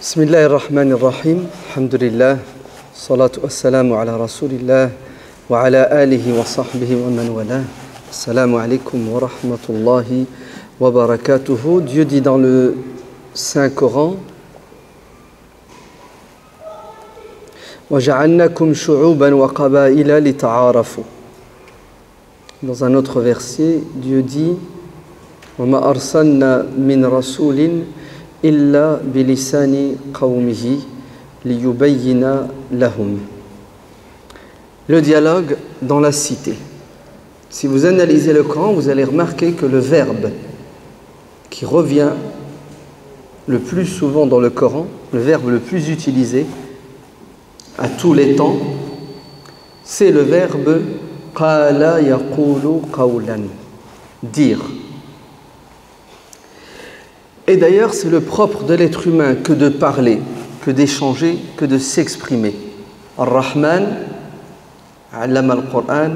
بسم الله الرحمن الرحيم الحمد لله الصلاة والسلام على رسول الله وعلى آله وصحبه ومن والاه. Assalamu alaikum wa rahmatullahi wa barakatuhu. Dieu dit dans le Saint-Coran وَجَعَلْنَكُمْ شُعُوبًا وَقَبَائِلَ لِتَعَارَفُوا. Dans un autre verset, Dieu dit وَمَا أَرْسَلْنَا مِنْ رَسُولٍ إِلَّا بِلِسَانِ قَوْمِهِ لِيُبَيِّنَ لَهُمْ. Le dialogue dans la cité. Si vous analysez le Coran, vous allez remarquer que le verbe qui revient le plus souvent dans le Coran, le verbe le plus utilisé à tous les temps, c'est le verbe qala yaqulu qawlan, dire. Et d'ailleurs, c'est le propre de l'être humain que de parler, que d'échanger, que de s'exprimer. Ar-Rahman, allama al-Qur'an,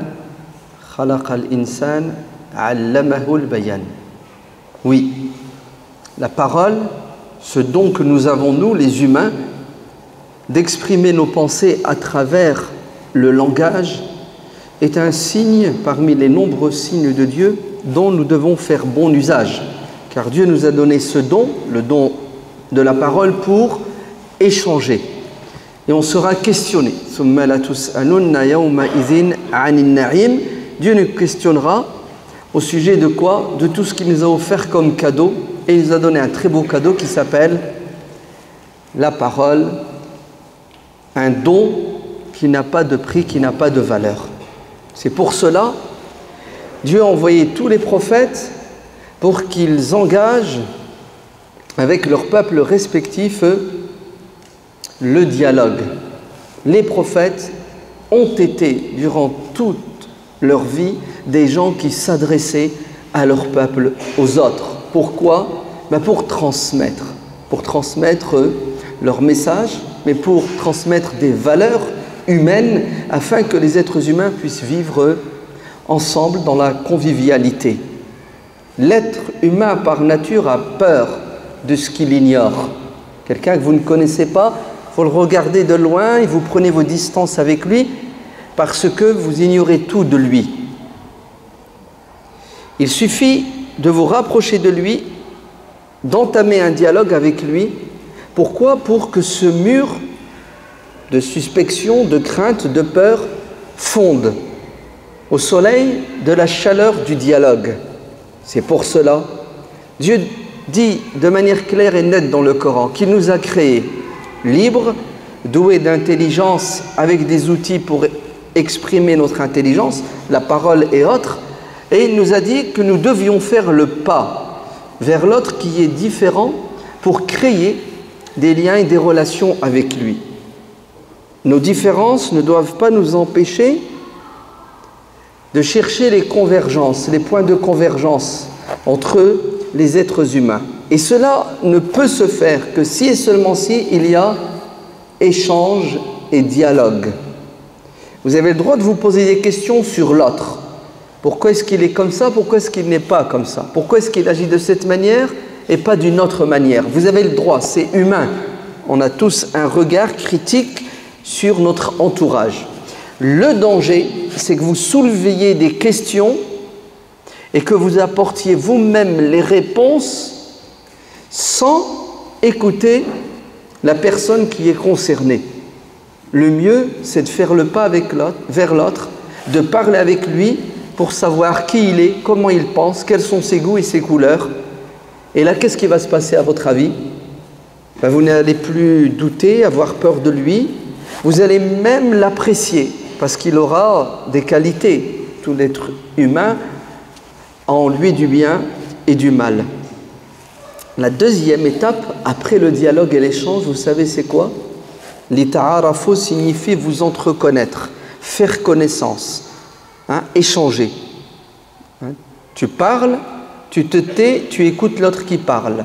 khalaqa al-insan, allamahu al-bayan. Oui, la parole, ce don que nous avons, nous, les humains, d'exprimer nos pensées à travers le langage, est un signe parmi les nombreux signes de Dieu dont nous devons faire bon usage. Car Dieu nous a donné ce don, le don de la parole, pour échanger. Et on sera questionné. Dieu nous questionnera au sujet de quoi? De tout ce qu'il nous a offert comme cadeau. Et il nous a donné un très beau cadeau qui s'appelle la parole, un don qui n'a pas de prix, qui n'a pas de valeur. C'est pour cela Dieu a envoyé tous les prophètes pour qu'ils engagent avec leurs peuples respectifs le dialogue. Les prophètes ont été, durant toute leur vie, des gens qui s'adressaient à leur peuple, aux autres. Pourquoi? Pour transmettre leur message, mais pour transmettre des valeurs humaines afin que les êtres humains puissent vivre ensemble dans la convivialité. L'être humain par nature a peur de ce qu'il ignore. Quelqu'un que vous ne connaissez pas, il faut le regarder de loin et vous prenez vos distances avec lui parce que vous ignorez tout de lui. Il suffit de vous rapprocher de lui, d'entamer un dialogue avec lui. Pourquoi? Pour que ce mur de suspicion, de crainte, de peur fonde au soleil de la chaleur du dialogue. C'est pour cela, Dieu dit de manière claire et nette dans le Coran qu'il nous a créés libres, doués d'intelligence, avec des outils pour exprimer notre intelligence, la parole et autres, et il nous a dit que nous devions faire le pas vers l'autre qui est différent pour créer des liens et des relations avec lui. Nos différences ne doivent pas nous empêcher de chercher les convergences, les points de convergence entre les êtres humains. Et cela ne peut se faire que si et seulement si il y a échange et dialogue. Vous avez le droit de vous poser des questions sur l'autre. Pourquoi est-ce qu'il est comme ça? Pourquoi est-ce qu'il n'est pas comme ça? Pourquoi est-ce qu'il agit de cette manière et pas d'une autre manière? Vous avez le droit, c'est humain. On a tous un regard critique sur notre entourage. Le danger, c'est que vous souleviez des questions et que vous apportiez vous-même les réponses sans écouter la personne qui est concernée. Le mieux, c'est de faire le pas vers l'autre, de parler avec lui pour savoir qui il est, comment il pense, quels sont ses goûts et ses couleurs. Et là, qu'est-ce qui va se passer à votre avis? Vous n'allez plus douter, avoir peur de lui. Vous allez même l'apprécier parce qu'il aura des qualités. Tout l'être humain a en lui du bien et du mal. La deuxième étape, après le dialogue et l'échange, vous savez c'est quoi? Lita'arafu signifie vous entreconnaître, faire connaissance, échanger. Tu parles, tu te tais, tu écoutes l'autre qui parle.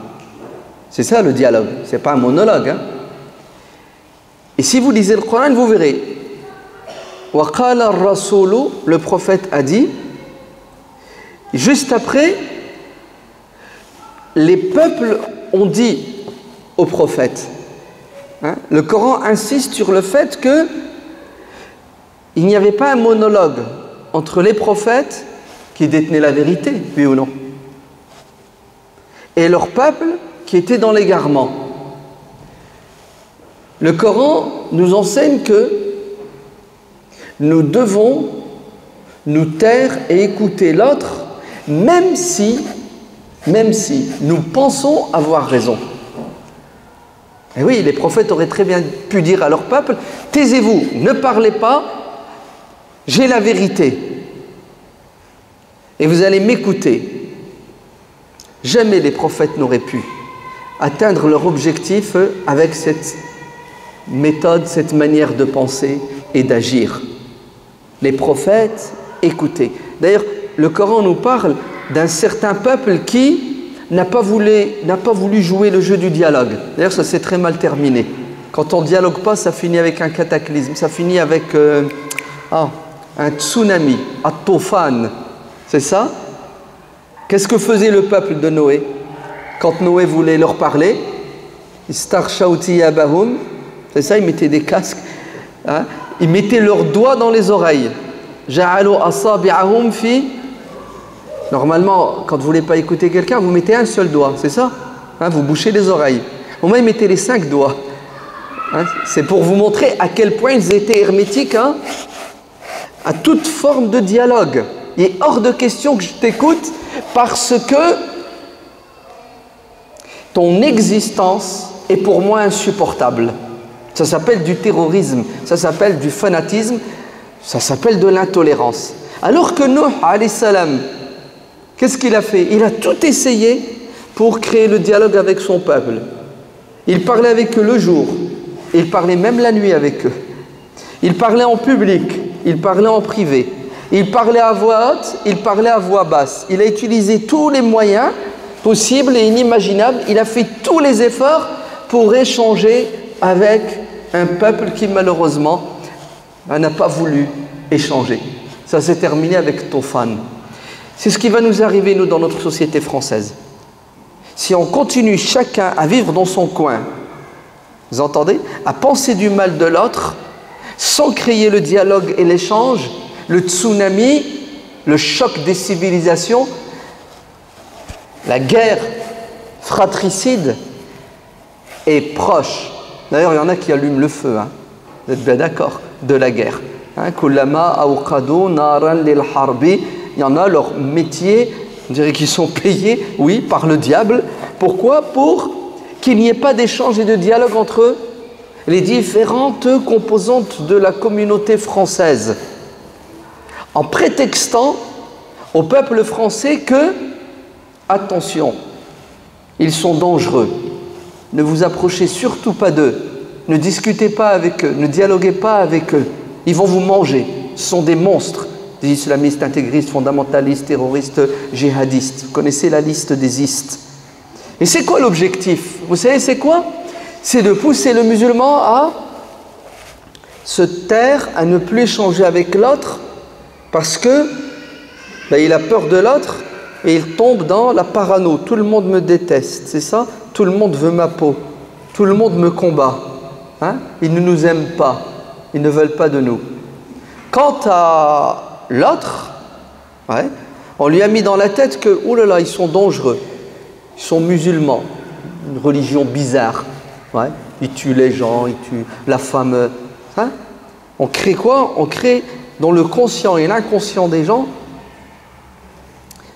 C'est ça le dialogue, c'est pas un monologue. Et si vous lisez le Coran, vous verrez. Wa qala ar-rasulu, le prophète a dit, juste après, les peuples ont dit au prophète. Hein? Le Coran insiste sur le fait que il n'y avait pas un monologue entre les prophètes qui détenaient la vérité, oui ou non, et leur peuple qui était dans l'égarement. Le Coran nous enseigne que nous devons nous taire et écouter l'autre, même si nous pensons avoir raison. Et oui, les prophètes auraient très bien pu dire à leur peuple, taisez-vous, ne parlez pas, j'ai la vérité. Et vous allez m'écouter. Jamais les prophètes n'auraient pu atteindre leur objectif avec cette méthode, cette manière de penser et d'agir. Les prophètes écoutaient. D'ailleurs, le Coran nous parle d'un certain peuple qui n'a pas voulu jouer le jeu du dialogue. D'ailleurs, ça s'est très mal terminé. Quand on ne dialogue pas, ça finit avec un cataclysme. Ça finit avec un tsunami, un tofan. C'est ça? Qu'est-ce que faisait le peuple de Noé? Quand Noé voulait leur parler, Istarshauti Abahum, c'est ça, ils mettaient des casques. Hein? Ils mettaient leurs doigts dans les oreilles. Ja'alu asabi'ahum fi. Normalement, quand vous ne voulez pas écouter quelqu'un, vous mettez un seul doigt, c'est ça? Hein, vous bouchez les oreilles. Au moins, ils mettaient les 5 doigts. Hein, c'est pour vous montrer à quel point ils étaient hermétiques à toute forme de dialogue. Il est hors de question que je t'écoute parce que ton existence est pour moi insupportable. Ça s'appelle du terrorisme, ça s'appelle du fanatisme, ça s'appelle de l'intolérance. Alors que Nuh, alayhi salam, qu'est-ce qu'il a fait? Il a tout essayé pour créer le dialogue avec son peuple. Il parlait avec eux le jour, il parlait même la nuit avec eux. Il parlait en public, il parlait en privé. Il parlait à voix haute, il parlait à voix basse. Il a utilisé tous les moyens possibles et inimaginables. Il a fait tous les efforts pour échanger avec un peuple qui malheureusement n'a pas voulu échanger. Ça s'est terminé avec Tofan. C'est ce qui va nous arriver, nous, dans notre société française. Si on continue chacun à vivre dans son coin, vous entendez, à penser du mal de l'autre, sans créer le dialogue et l'échange, le tsunami, le choc des civilisations, la guerre fratricide est proche. D'ailleurs, il y en a qui allument le feu, hein. Vous êtes bien d'accord, de la guerre. Kullama awqadu naran lil harbi. Il y en a, leur métier, on dirait qu'ils sont payés, oui, par le diable. Pourquoi? Pour qu'il n'y ait pas d'échange et de dialogue entre les différentes composantes de la communauté française, en prétextant au peuple français que, attention, ils sont dangereux, ne vous approchez surtout pas d'eux, ne discutez pas avec eux, ne dialoguez pas avec eux, ils vont vous manger, ce sont des monstres. Des islamistes, intégristes, fondamentalistes, terroristes, djihadistes. Vous connaissez la liste des istes. Et c'est quoi l'objectif? Vous savez c'est quoi? C'est de pousser le musulman à se taire, à ne plus échanger avec l'autre, parce que il a peur de l'autre et il tombe dans la parano. Tout le monde me déteste, c'est ça? Tout le monde veut ma peau. Tout le monde me combat. Hein? Ils ne nous aiment pas. Ils ne veulent pas de nous. Quant à l'autre, ouais, on lui a mis dans la tête que, oh là là, ils sont dangereux, ils sont musulmans, une religion bizarre, ouais, ils tuent les gens, ils tuent la femme. Hein? On crée quoi? On crée dans le conscient et l'inconscient des gens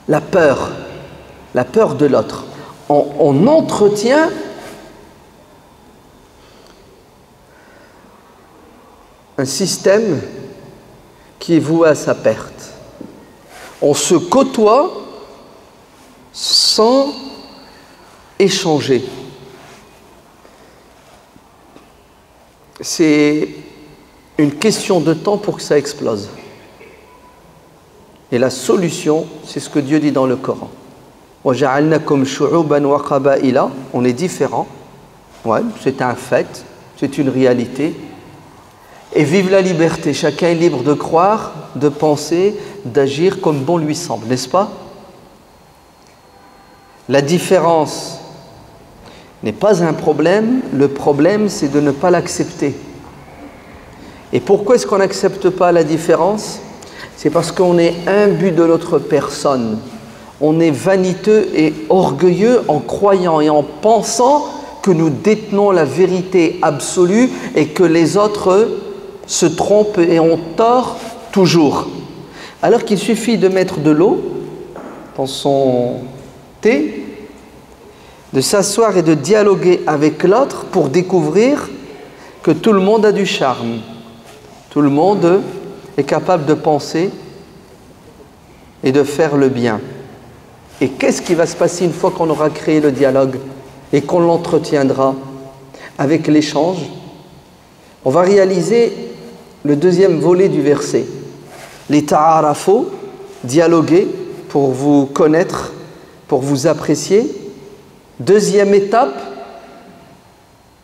la peur de l'autre. On entretient un système qui est voué à sa perte. On se côtoie sans échanger. C'est une question de temps pour que ça explose. Et la solution, c'est ce que Dieu dit dans le Coran. وَجَعَلْنَكُمْ شُعُوبًا وَقَبَائِلَ. On est différents. Ouais, c'est un fait, c'est une réalité. Et vive la liberté, chacun est libre de croire, de penser, d'agir comme bon lui semble, n'est-ce pas? La différence n'est pas un problème. Le problème, c'est de ne pas l'accepter. Et pourquoi est-ce qu'on n'accepte pas la différence? C'est parce qu'on est imbu de notre personne. On est vaniteux et orgueilleux en croyant et en pensant que nous détenons la vérité absolue et que les autres se trompent et ont tort toujours. Alors qu'il suffit de mettre de l'eau dans son thé, de s'asseoir et de dialoguer avec l'autre pour découvrir que tout le monde a du charme. Tout le monde est capable de penser et de faire le bien. Et qu'est-ce qui va se passer une fois qu'on aura créé le dialogue et qu'on l'entretiendra avec l'échange? On va réaliser le deuxième volet du verset. Les ta'arafo, dialoguer pour vous connaître, pour vous apprécier. Deuxième étape,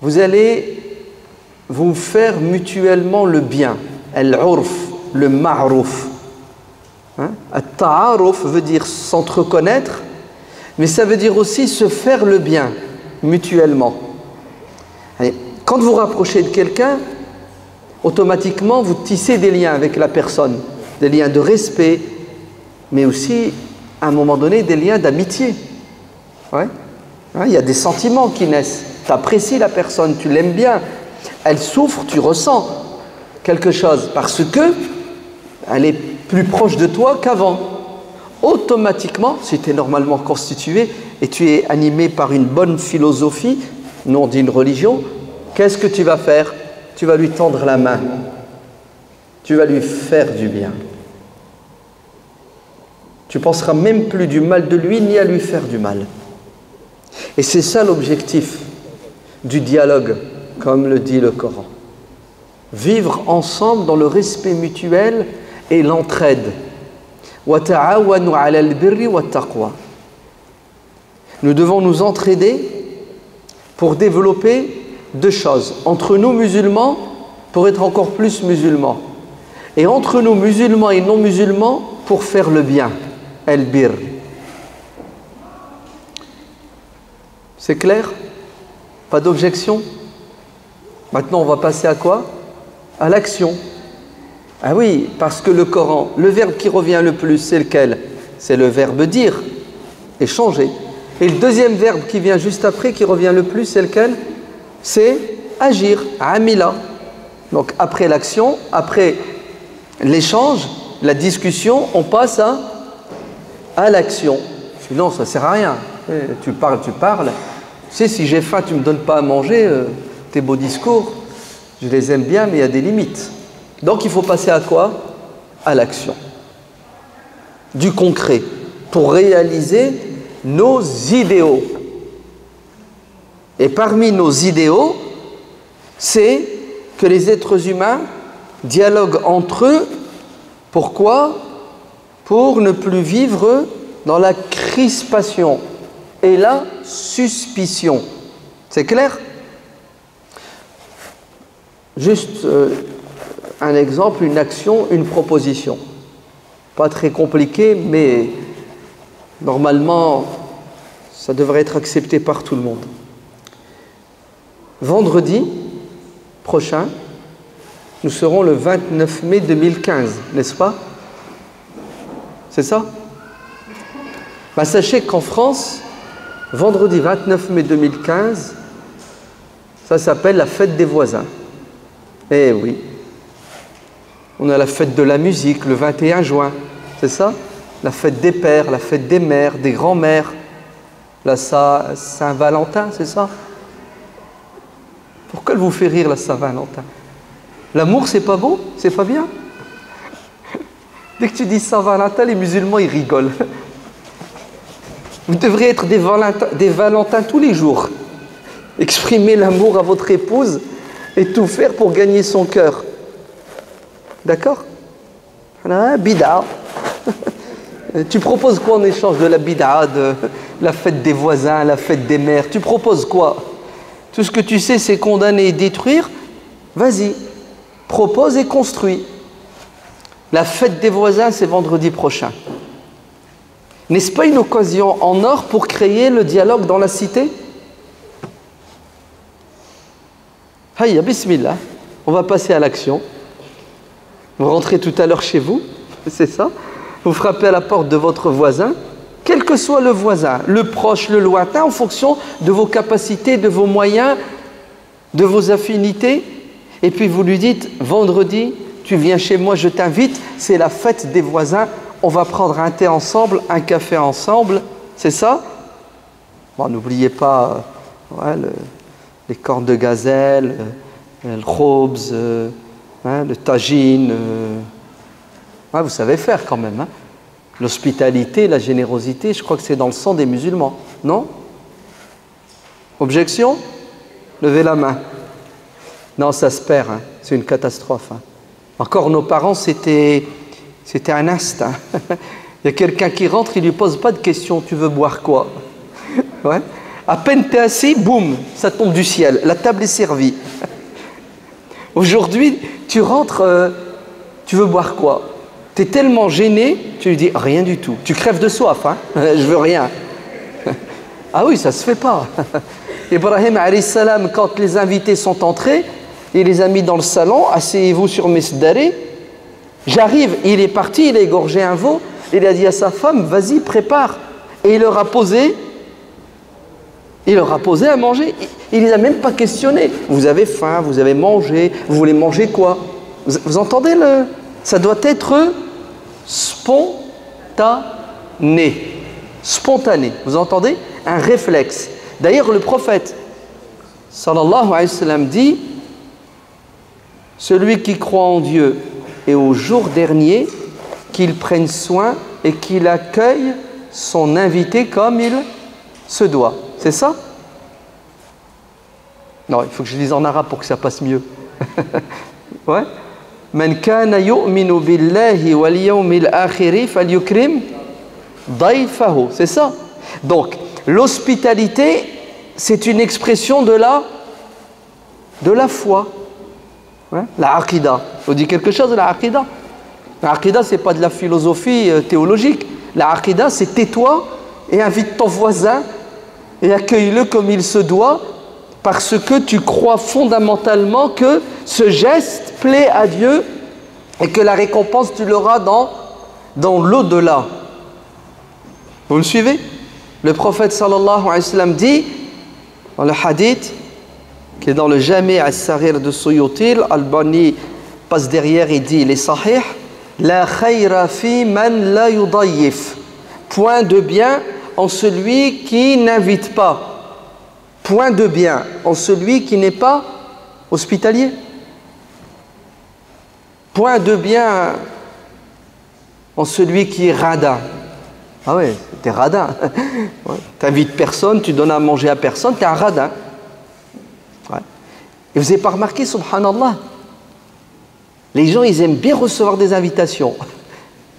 vous allez vous faire mutuellement le bien. Al-urf, le ma'rouf. Al-ta'aruf veut dire s'entreconnaître, mais ça veut dire aussi se faire le bien mutuellement. Quand vous rapprochez de quelqu'un, automatiquement vous tissez des liens avec la personne, des liens de respect, mais aussi à un moment donné des liens d'amitié. Ouais. Il y a des sentiments qui naissent. Tu apprécies la personne, tu l'aimes bien. Elle souffre, tu ressens quelque chose parce que elle est plus proche de toi qu'avant. Automatiquement, si tu es normalement constitué et tu es animé par une bonne philosophie, non d'une religion, qu'est-ce que tu vas faire? Tu vas lui tendre la main. Tu vas lui faire du bien. Tu ne penseras même plus du mal de lui ni à lui faire du mal. Et c'est ça l'objectif du dialogue, comme le dit le Coran. Vivre ensemble dans le respect mutuel et l'entraide. Nous devons nous entraider pour développer deux choses. Entre nous musulmans, pour être encore plus musulmans. Et entre nous musulmans et non musulmans, pour faire le bien. Al-bir. C'est clair? Pas d'objection? Maintenant, on va passer à quoi? À l'action. Ah oui, parce que le Coran, le verbe qui revient le plus, c'est lequel? C'est le verbe dire, échanger. Et le deuxième verbe qui vient juste après, qui revient le plus, c'est lequel? C'est agir, amila. Donc après l'action, après l'échange, la discussion, on passe à l'action. Sinon, ça ne sert à rien. Tu parles. Tu sais, si j'ai faim, tu ne me donnes pas à manger, tes beaux discours, je les aime bien, mais il y a des limites. Donc il faut passer à quoi? À l'action. Du concret, pour réaliser nos idéaux. Et parmi nos idéaux, c'est que les êtres humains dialoguent entre eux. Pourquoi? Pour ne plus vivre dans la crispation et la suspicion. C'est clair? Juste un exemple, une action, une proposition. Pas très compliqué, mais normalement, ça devrait être accepté par tout le monde. Vendredi prochain, nous serons le 29 mai 2015, n'est-ce pas? C'est ça? Sachez qu'en France, vendredi 29 mai 2015, ça s'appelle la fête des voisins. Eh oui. On a la fête de la musique le 21 juin, c'est ça? La fête des pères, la fête des mères, des grands-mères, la Saint-Valentin, c'est ça? Pourquoi elle vous fait rire la Saint-Valentin? L'amour, c'est pas beau? C'est pas bien? Dès que tu dis Saint-Valentin, les musulmans, ils rigolent. Vous devriez être des Valentins tous les jours. Exprimer l'amour à votre épouse et tout faire pour gagner son cœur. D'accord? Bid'a. Tu proposes quoi en échange de la bid'a, de la fête des voisins, la fête des mères? Tu proposes quoi? Tout ce que tu sais, c'est condamner et détruire. Vas-y, propose et construis. La fête des voisins, c'est vendredi prochain. N'est-ce pas une occasion en or pour créer le dialogue dans la cité? Hayya, bismillah. On va passer à l'action. Vous rentrez tout à l'heure chez vous, c'est ça. Vous frappez à la porte de votre voisin, quel que soit le voisin, le proche, le lointain, en fonction de vos capacités, de vos moyens, de vos affinités. Et puis vous lui dites, vendredi, tu viens chez moi, je t'invite, c'est la fête des voisins, on va prendre un thé ensemble, un café ensemble, c'est ça? Bon, n'oubliez pas les cornes de gazelle, le khobz, le tagine. Vous savez faire quand même. Hein. L'hospitalité, la générosité, je crois que c'est dans le sang des musulmans, non? Objection? Levez la main. Non, ça se perd, hein. C'est une catastrophe. Hein. Encore nos parents, c'était un instinct. Il y a quelqu'un qui rentre, il ne lui pose pas de questions. Tu veux boire quoi? Ouais. À peine tu es assis, boum, ça tombe du ciel. La table est servie. Aujourd'hui, tu rentres, tu veux boire quoi? Tu es tellement gêné, tu lui dis rien du tout. Tu crèves de soif, hein? Je veux rien. Ah oui, ça se fait pas. Ibrahim alayhi salam, quand les invités sont entrés, il les a mis dans le salon, asseyez-vous sur mes sdarés. J'arrive, il est parti, il a égorgé un veau, il a dit à sa femme, vas-y, prépare. Et il leur a posé à manger. Il ne les a même pas questionnés. Vous avez faim, vous avez mangé, vous voulez manger quoi? Vous entendez le... Ça doit être spontané. Spontané, vous entendez? Un réflexe. D'ailleurs, le prophète, sallallahu alayhi wa sallam, dit celui qui croit en Dieu et au jour dernier, qu'il prenne soin et qu'il accueille son invité comme il se doit. C'est ça? Non, il faut que je dise en arabe pour que ça passe mieux. Ouais. Man kana yu'minu billahi wal yawmil akhir falyukrim dayfahu. C'est ça. Donc, l'hospitalité, c'est une expression de la foi. Ouais. La aqida. Vous dites quelque chose de la aqida? La aqida, ce n'est pas de la philosophie théologique. La aqida, c'est tais-toi et invite ton voisin et accueille-le comme il se doit parce que tu crois fondamentalement que ce geste plaît à Dieu et que la récompense, tu l'auras dans l'au-delà. Vous me suivez? Le prophète sallallahu alayhi wa sallam dit dans le hadith qui est dans le Jami' al-Saghir de Suyuti, Al-Albani passe derrière et dit les sahih, la khayra fi man la yudayyif. Point de bien en celui qui n'invite pas. Point de bien en celui qui n'est pas hospitalier. Point de bien en celui qui est radin. Ah ouais, t'es radin. Ouais. T'invites personne, tu donnes à manger à personne, t'es un radin. Ouais. Et vous n'avez pas remarqué, subhanallah, les gens, ils aiment bien recevoir des invitations.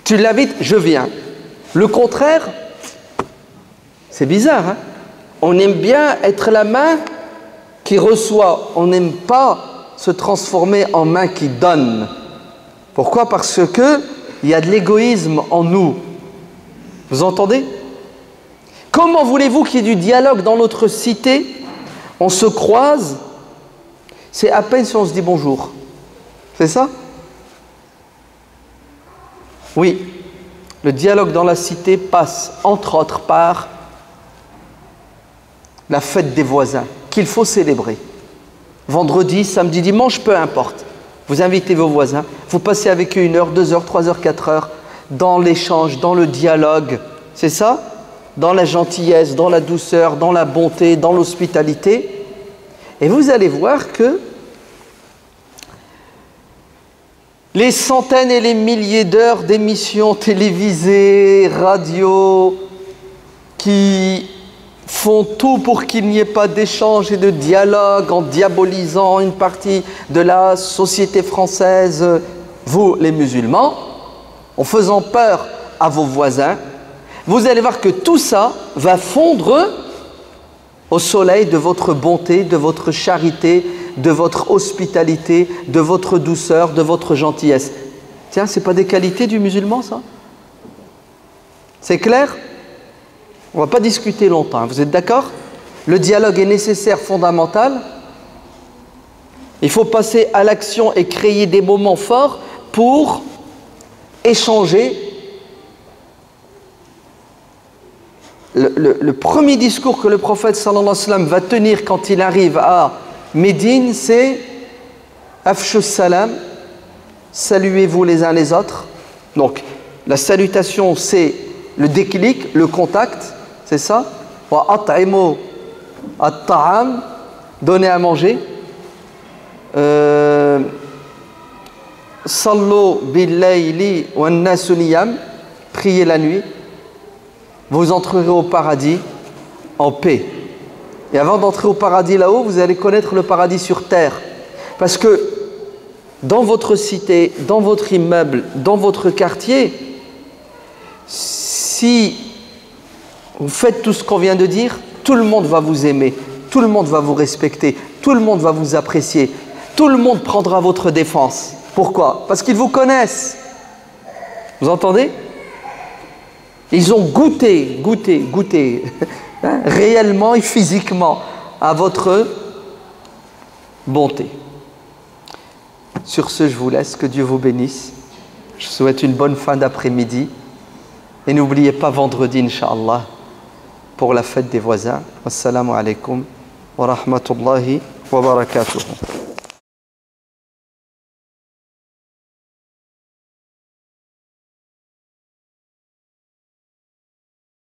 Tu l'invites, je viens. Le contraire, c'est bizarre, hein? On aime bien être la main qui reçoit. On n'aime pas se transformer en main qui donne. Pourquoi? Parce que il y a de l'égoïsme en nous. Vous entendez? Comment voulez-vous qu'il y ait du dialogue dans notre cité? On se croise, c'est à peine si on se dit bonjour. C'est ça? Oui. Le dialogue dans la cité passe, entre autres, par la fête des voisins, qu'il faut célébrer. Vendredi, samedi, dimanche, peu importe. Vous invitez vos voisins, vous passez avec eux 1 heure, 2 heures, 3 heures, 4 heures, dans l'échange, dans le dialogue. C'est ça? Dans la gentillesse, dans la douceur, dans la bonté, dans l'hospitalité. Et vous allez voir que les centaines et les milliers d'heures d'émissions télévisées, radio, qui font tout pour qu'il n'y ait pas d'échange et de dialogue en diabolisant une partie de la société française, vous les musulmans, en faisant peur à vos voisins, vous allez voir que tout ça va fondre au soleil de votre bonté, de votre charité, de votre hospitalité, de votre douceur, de votre gentillesse. Tiens, c'est pas des qualités du musulman, ça? C'est clair? On ne va pas discuter longtemps, vous êtes d'accord? Le dialogue est nécessaire, fondamental. Il faut passer à l'action et créer des moments forts pour échanger. Le premier discours que le prophète sallallahu alayhi wa sallam va tenir quand il arrive à Médine, c'est Afshu salam, saluez-vous les uns les autres. Donc, la salutation, c'est le déclic, le contact, c'est ça. Wa at'imu at-ta'am, donner à manger. Sallu bil-layli wan-nasu niyam, priez la nuit. Vous entrerez au paradis en paix. Et avant d'entrer au paradis là-haut, vous allez connaître le paradis sur terre. Parce que dans votre cité, dans votre immeuble, dans votre quartier, si vous faites tout ce qu'on vient de dire, tout le monde va vous aimer, tout le monde va vous respecter, tout le monde va vous apprécier, tout le monde prendra votre défense. Pourquoi? Parce qu'ils vous connaissent. Vous entendez? Ils ont goûté hein, réellement et physiquement à votre bonté. Sur ce, je vous laisse, que Dieu vous bénisse. Je vous souhaite une bonne fin d'après-midi. Et n'oubliez pas vendredi, Inch'Allah, pour la fête des voisins. Wassalamu alaikum wa rahmatullahi wa barakatuh.